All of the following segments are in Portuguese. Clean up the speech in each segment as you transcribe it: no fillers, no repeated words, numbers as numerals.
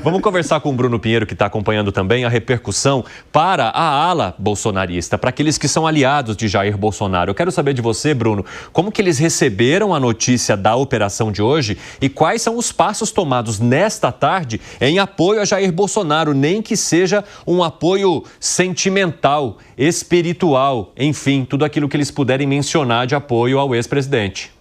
Vamos conversar com o Bruno Pinheiro, que está acompanhando também a repercussão para a ala bolsonarista, para aqueles que são aliados de Jair Bolsonaro. Eu quero saber de você, Bruno, como que eles receberam a notícia da operação de hoje e quais são os passos tomados nesta tarde em apoio a Jair Bolsonaro, nem que seja um apoio sentimental, espiritual, enfim, tudo aquilo que eles puderem mencionar de apoio ao ex-presidente.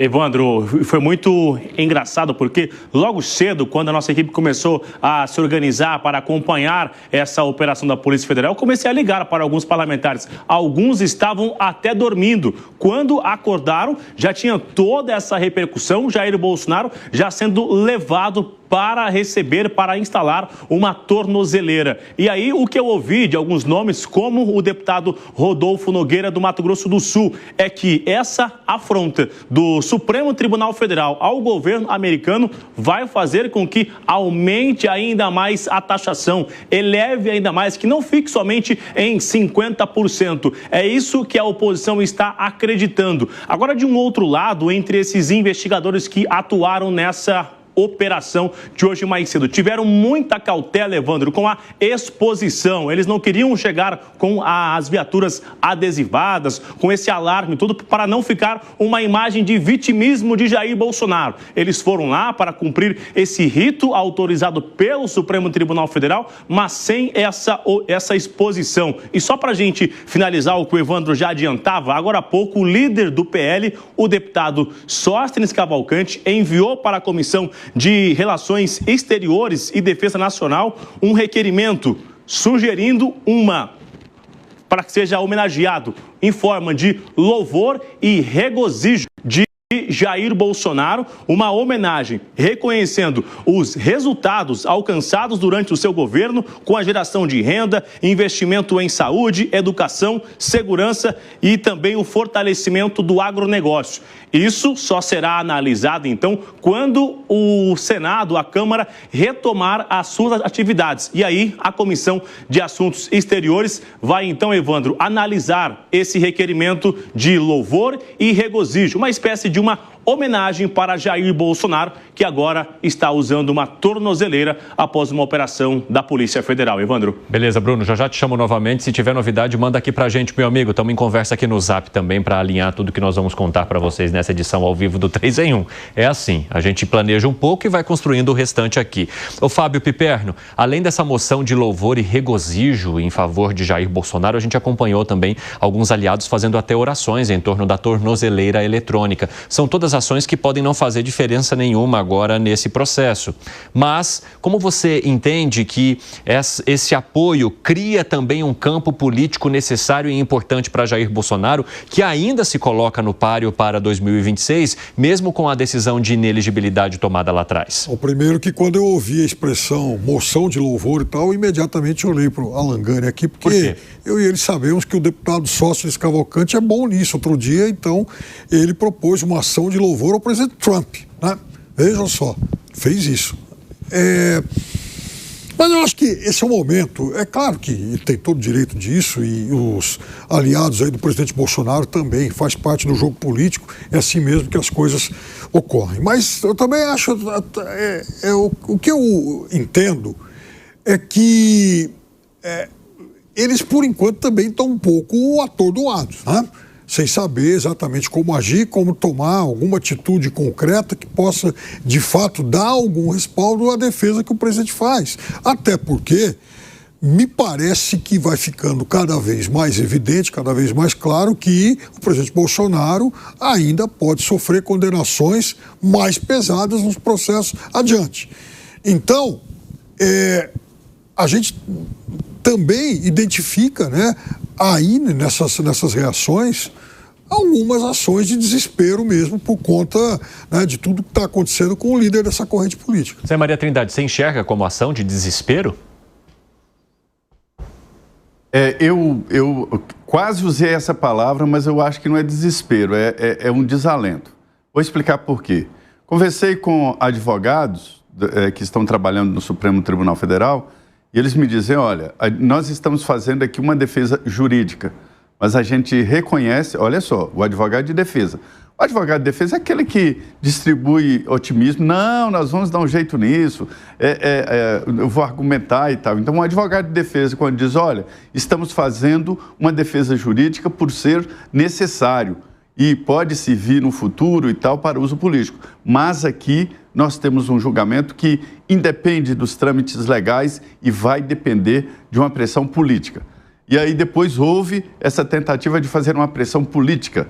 Evandro, foi muito engraçado porque logo cedo, quando a nossa equipe começou a se organizar para acompanhar essa operação da Polícia Federal, eu comecei a ligar para alguns parlamentares. Alguns estavam até dormindo. Quando acordaram, já tinha toda essa repercussão, Jair Bolsonaro já sendo levado para receber, para instalar uma tornozeleira. E aí o que eu ouvi de alguns nomes, como o deputado Rodolfo Nogueira do Mato Grosso do Sul, é que essa afronta do Supremo Tribunal Federal ao governo americano vai fazer com que aumente ainda mais a taxação, eleve ainda mais, que não fique somente em 50%. É isso que a oposição está acreditando. Agora, de um outro lado, entre esses investigadores que atuaram nessa operação de hoje mais cedo, tiveram muita cautela, Evandro, com a exposição. Eles não queriam chegar com as viaturas adesivadas, com esse alarme, tudo para não ficar uma imagem de vitimismo de Jair Bolsonaro. Eles foram lá para cumprir esse rito autorizado pelo Supremo Tribunal Federal, mas sem essa exposição. E só para a gente finalizar o que o Evandro já adiantava, agora há pouco o líder do PL, o deputado Sóstenes Cavalcante, enviou para a Comissão de Relações Exteriores e Defesa Nacional um requerimento sugerindo para que seja homenageado em forma de louvor e regozijo de Jair Bolsonaro, uma homenagem reconhecendo os resultados alcançados durante o seu governo com a geração de renda, investimento em saúde, educação, segurança e também o fortalecimento do agronegócio. Isso só será analisado, então, quando o Senado, a Câmara, retomar as suas atividades. E aí, a Comissão de Assuntos Exteriores vai, então, Evandro, analisar esse requerimento de louvor e regozijo, uma espécie de uma homenagem para Jair Bolsonaro, que agora está usando uma tornozeleira após uma operação da Polícia Federal. Evandro. Beleza, Bruno, já te chamo novamente. Se tiver novidade, manda aqui pra gente, meu amigo. Estamos em conversa aqui no Zap também para alinhar tudo que nós vamos contar para vocês nessa edição ao vivo do 3 em 1. É assim, a gente planeja um pouco e vai construindo o restante aqui. Ô Fábio Piperno, além dessa moção de louvor e regozijo em favor de Jair Bolsonaro, a gente acompanhou também alguns aliados fazendo até orações em torno da tornozeleira eletrônica. São todas ações que podem não fazer diferença nenhuma agora nesse processo. Mas como você entende que esse apoio cria também um campo político necessário e importante para Jair Bolsonaro, que ainda se coloca no páreo para 2026, mesmo com a decisão de inelegibilidade tomada lá atrás? O primeiro que quando eu ouvi a expressão moção de louvor e tal, imediatamente eu olhei para o Alan Gani aqui, porque eu e ele sabemos que o deputado Sóstenes Cavalcante é bom nisso. Outro dia, então, ele propôs uma ação de louvor ao presidente Trump, né? Vejam só, fez isso. Mas eu acho que esse é o momento. É claro que ele tem todo o direito disso e os aliados aí do presidente Bolsonaro também, faz parte do jogo político, é assim mesmo que as coisas ocorrem. Mas eu também acho, o que eu entendo é que eles, por enquanto, também estão um pouco atordoados, né? Sem saber exatamente como agir, como tomar alguma atitude concreta que possa, de fato, dar algum respaldo à defesa que o presidente faz. Até porque me parece que vai ficando cada vez mais evidente, cada vez mais claro que o presidente Bolsonaro ainda pode sofrer condenações mais pesadas nos processos adiante. Então, a gente também identifica, né, aí nessas reações algumas ações de desespero mesmo por conta, né, de tudo que está acontecendo com o líder dessa corrente política. Zé Maria Trindade, você enxerga como ação de desespero? Eu quase usei essa palavra, mas eu acho que não é desespero, é um desalento. Vou explicar por quê. Conversei com advogados que estão trabalhando no Supremo Tribunal Federal e eles me dizem, olha, nós estamos fazendo aqui uma defesa jurídica, mas a gente reconhece, olha só, o advogado de defesa, O advogado de defesa é aquele que distribui otimismo. Não, nós vamos dar um jeito nisso, eu vou argumentar e tal. Então, um advogado de defesa, quando diz, olha, estamos fazendo uma defesa jurídica por ser necessário e pode servir no futuro e tal para uso político. Mas aqui nós temos um julgamento que independe dos trâmites legais e vai depender de uma pressão política. E aí depois houve essa tentativa de fazer uma pressão política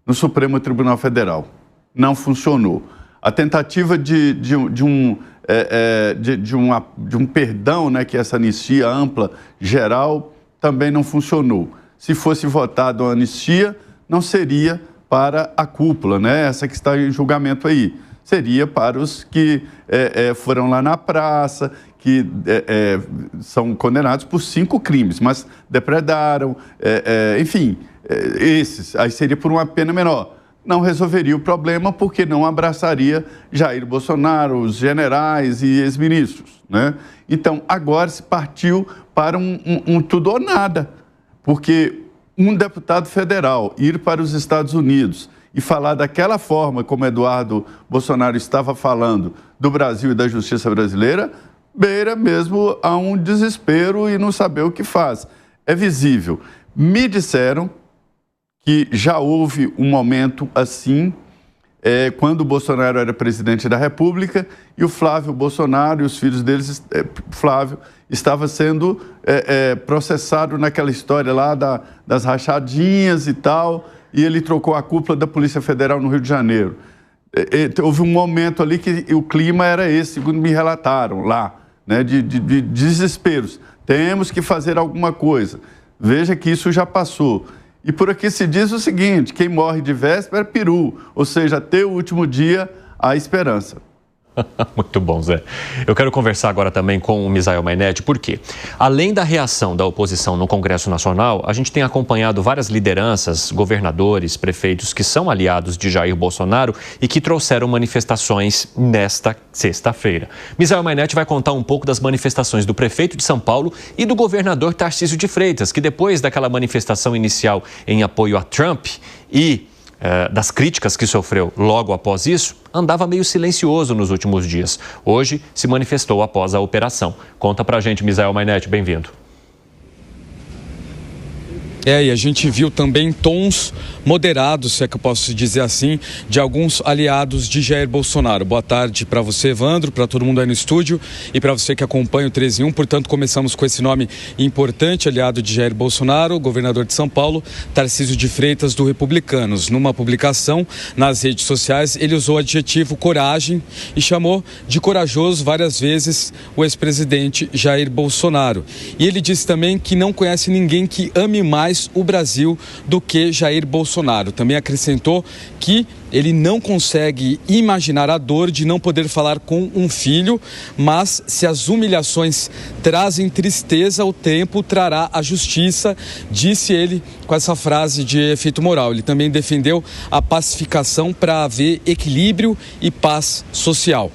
no Supremo Tribunal Federal. Não funcionou. A tentativa de um perdão, né, que é essa anistia ampla, geral, também não funcionou. Se fosse votada a anistia, não seria para a cúpula, né, essa que está em julgamento aí. Seria para os que foram lá na praça, que são condenados por 5 crimes, mas depredaram, enfim, esses. Aí seria por uma pena menor. Não resolveria o problema porque não abraçaria Jair Bolsonaro, os generais e ex-ministros, né? Então, agora se partiu para um tudo ou nada, porque um deputado federal ir para os Estados Unidos e falar daquela forma como Eduardo Bolsonaro estava falando do Brasil e da justiça brasileira, beira mesmo a um desespero e não saber o que faz. É visível. Me disseram que já houve um momento assim, quando o Bolsonaro era presidente da República e o Flávio Bolsonaro e os filhos deles, Flávio, estava sendo processado naquela história lá das rachadinhas e tal, e ele trocou a cúpula da Polícia Federal no Rio de Janeiro. Houve um momento ali que o clima era esse, segundo me relataram lá, né, de desesperos. Temos que fazer alguma coisa. Veja que isso já passou. E por aqui se diz o seguinte, quem morre de véspera é peru, ou seja, até o último dia há esperança. Muito bom, Zé. Eu quero conversar agora também com o Misael Mainetti, porque além da reação da oposição no Congresso Nacional, a gente tem acompanhado várias lideranças, governadores, prefeitos que são aliados de Jair Bolsonaro e que trouxeram manifestações nesta sexta-feira. Misael Mainetti vai contar um pouco das manifestações do prefeito de São Paulo e do governador Tarcísio de Freitas, que depois daquela manifestação inicial em apoio a Trump e das críticas que sofreu logo após isso, andava meio silencioso nos últimos dias. Hoje se manifestou após a operação. Conta pra gente, Misael Mainetti, bem-vindo. E a gente viu também tons moderados, se é que eu posso dizer assim, de alguns aliados de Jair Bolsonaro. Boa tarde para você, Evandro, para todo mundo aí no estúdio e para você que acompanha o 3 em 1. Portanto, começamos com esse nome importante, aliado de Jair Bolsonaro, governador de São Paulo, Tarcísio de Freitas, do Republicanos. Numa publicação nas redes sociais, ele usou o adjetivo coragem e chamou de corajoso várias vezes o ex-presidente Jair Bolsonaro. E ele disse também que não conhece ninguém que ame mais o Brasil do que Jair Bolsonaro. Também acrescentou que ele não consegue imaginar a dor de não poder falar com um filho, mas se as humilhações trazem tristeza, o tempo trará a justiça, disse ele com essa frase de efeito moral. Ele também defendeu a pacificação para haver equilíbrio e paz social.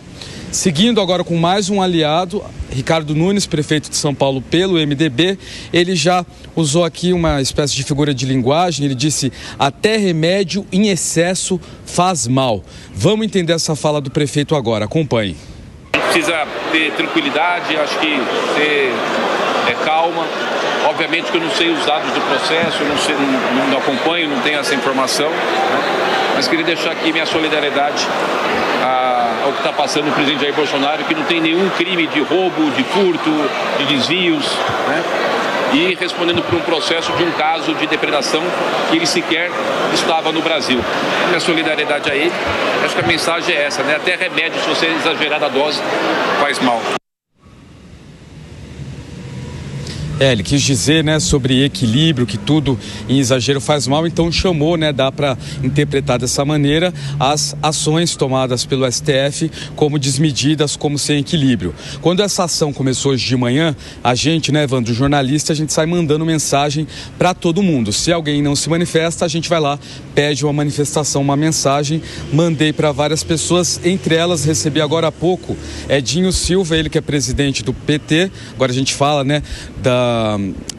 Seguindo agora com mais um aliado, Ricardo Nunes, prefeito de São Paulo pelo MDB, ele já usou aqui uma espécie de figura de linguagem, ele disse, até remédio em excesso faz mal. Vamos entender essa fala do prefeito agora, acompanhe. Precisa ter tranquilidade, acho que ter calma. Obviamente que eu não sei os dados do processo, eu não acompanho, não tenho essa informação, né? Mas queria deixar aqui minha solidariedade ao que está passando o presidente Jair Bolsonaro, que não tem nenhum crime de roubo, de furto, de desvios, né? E respondendo por um processo de um caso de depredação que ele sequer estava no Brasil. Minha solidariedade a ele, acho que a mensagem é essa, né? Até remédio, se você exagerar a dose, faz mal. Ele quis dizer, né, sobre equilíbrio, que tudo em exagero faz mal, então chamou, né, dá para interpretar dessa maneira, as ações tomadas pelo STF como desmedidas, como sem equilíbrio. Quando essa ação começou hoje de manhã, a gente, né, Evandro, jornalista, a gente sai mandando mensagem para todo mundo. Se alguém não se manifesta, a gente vai lá, pede uma manifestação, uma mensagem, mandei para várias pessoas, entre elas recebi agora há pouco Edinho Silva, ele que é presidente do PT, agora a gente fala, né,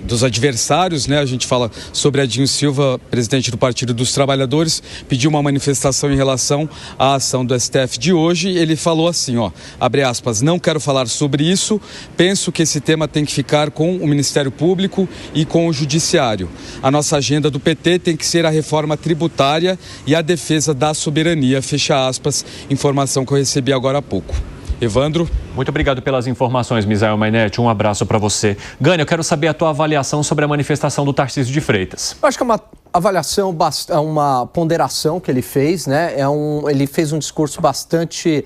dos adversários, né? A gente fala sobre Adinho Silva, presidente do Partido dos Trabalhadores, pediu uma manifestação em relação à ação do STF de hoje. Ele falou assim, abre aspas, não quero falar sobre isso, penso que esse tema tem que ficar com o Ministério Público e com o Judiciário. A nossa agenda do PT tem que ser a reforma tributária e a defesa da soberania, fecha aspas, informação que eu recebi agora há pouco. Evandro. Muito obrigado pelas informações, Misael Mainetti. Um abraço para você. Gânia, eu quero saber a tua avaliação sobre a manifestação do Tarcísio de Freitas. Eu acho que é uma avaliação, uma ponderação que ele fez, né? Ele fez um discurso bastante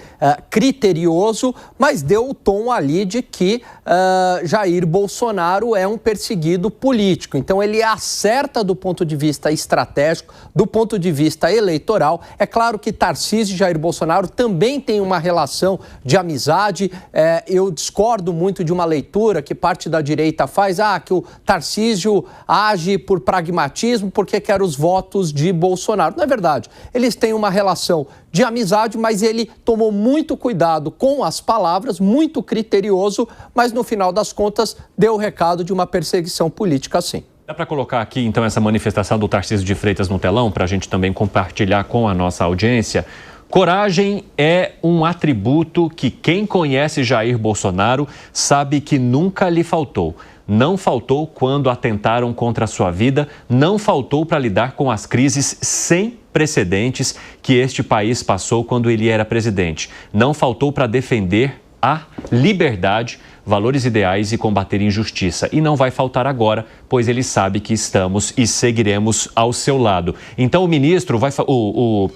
criterioso, mas deu o tom ali de que Jair Bolsonaro é um perseguido político. Então ele acerta do ponto de vista estratégico, do ponto de vista eleitoral. É claro que Tarcísio e Jair Bolsonaro também têm uma relação de amizade. Eu discordo muito de uma leitura que parte da direita faz, que o Tarcísio age por pragmatismo porque quer os votos de Bolsonaro. Não é verdade. Eles têm uma relação de amizade, mas ele tomou muito cuidado com as palavras, muito criterioso, mas no final das contas deu o recado de uma perseguição política, sim. Dá para colocar aqui, então, essa manifestação do Tarcísio de Freitas no telão, para a gente também compartilhar com a nossa audiência? Coragem é um atributo que quem conhece Jair Bolsonaro sabe que nunca lhe faltou. Não faltou quando atentaram contra a sua vida, não faltou para lidar com as crises sem precedentes que este país passou quando ele era presidente. Não faltou para defender a liberdade, valores ideais e combater injustiça. E não vai faltar agora, pois ele sabe que estamos e seguiremos ao seu lado. Então o ministro o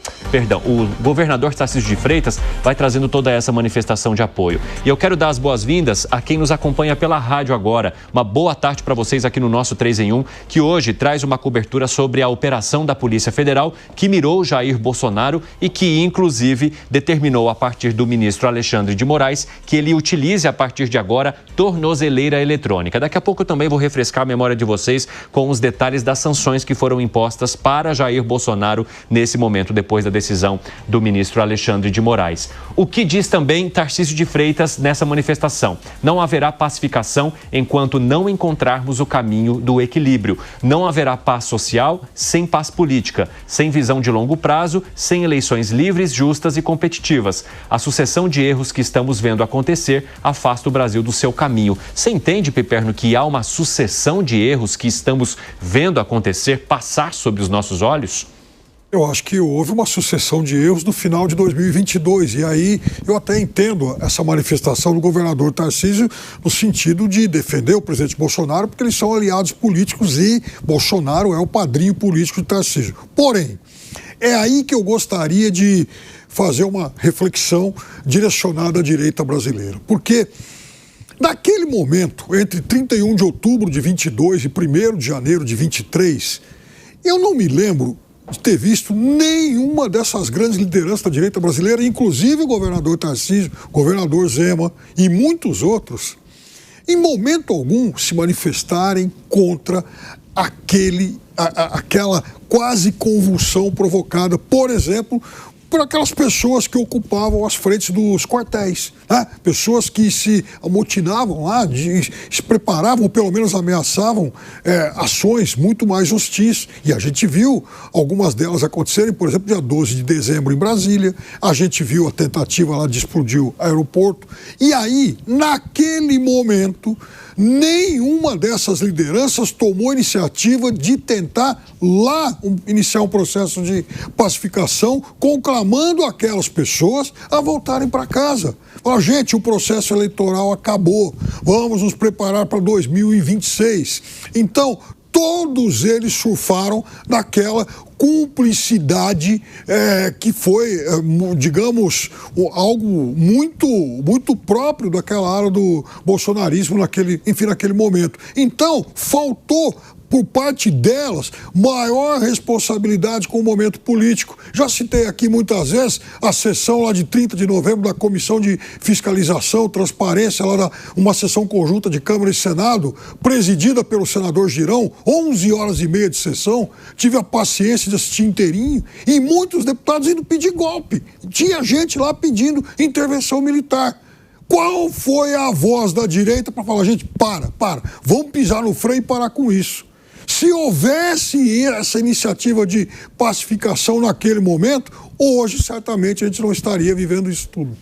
governador Tarcísio de Freitas vai trazendo toda essa manifestação de apoio. E eu quero dar as boas-vindas a quem nos acompanha pela rádio agora. Uma boa tarde para vocês aqui no nosso 3 em 1, que hoje traz uma cobertura sobre a operação da Polícia Federal que mirou Jair Bolsonaro e que, inclusive, determinou a partir do ministro Alexandre de Moraes que ele utilize a partir de agora tornozeleira eletrônica. Daqui a pouco eu também vou refrescar a memória de vocês com os detalhes das sanções que foram impostas para Jair Bolsonaro nesse momento, depois da decisão do ministro Alexandre de Moraes. O que diz também Tarcísio de Freitas nessa manifestação? Não haverá pacificação enquanto não encontrarmos o caminho do equilíbrio. Não haverá paz social sem paz política, sem visão de longo prazo, sem eleições livres, justas e competitivas. A sucessão de erros que estamos vendo acontecer afasta o Brasil do seu caminho. Você entende, Piperno, que há uma sucessão de erros que estamos vendo acontecer, passar sobre os nossos olhos? Eu acho que houve uma sucessão de erros no final de 2022 e aí eu até entendo essa manifestação do governador Tarcísio no sentido de defender o presidente Bolsonaro porque eles são aliados políticos e Bolsonaro é o padrinho político de Tarcísio. Porém, é aí que eu gostaria de fazer uma reflexão direcionada à direita brasileira, porque naquele momento, entre 31 de outubro de 22 e 1º de janeiro de 23, eu não me lembro de ter visto nenhuma dessas grandes lideranças da direita brasileira, inclusive o governador Tarcísio, o governador Zema e muitos outros, em momento algum se manifestarem contra aquela quase convulsão provocada, por exemplo, por aquelas pessoas que ocupavam as frentes dos quartéis, né? Pessoas que se amotinavam lá, se preparavam, ou pelo menos ameaçavam ações muito mais hostis. E a gente viu algumas delas acontecerem, por exemplo, dia 12 de dezembro em Brasília, a gente viu a tentativa lá de explodir o aeroporto. E aí, naquele momento, nenhuma dessas lideranças tomou iniciativa de tentar lá iniciar um processo de pacificação, conclamando aquelas pessoas a voltarem para casa. Fala, gente, o processo eleitoral acabou, vamos nos preparar para 2026. Então, todos eles surfaram naquela cumplicidade que foi, digamos, algo muito próprio daquela área do bolsonarismo naquele momento. Então, faltou por parte delas, maior responsabilidade com o momento político. Já citei aqui muitas vezes a sessão lá de 30 de novembro da Comissão de Fiscalização, Transparência, lá uma sessão conjunta de Câmara e Senado, presidida pelo senador Girão, 11 horas e meia de sessão, tive a paciência de assistir inteirinho, e muitos deputados indo pedir golpe. Tinha gente lá pedindo intervenção militar. Qual foi a voz da direita para falar, gente, para, vamos pisar no freio e parar com isso? Se houvesse essa iniciativa de pacificação naquele momento, hoje certamente a gente não estaria vivendo isso tudo.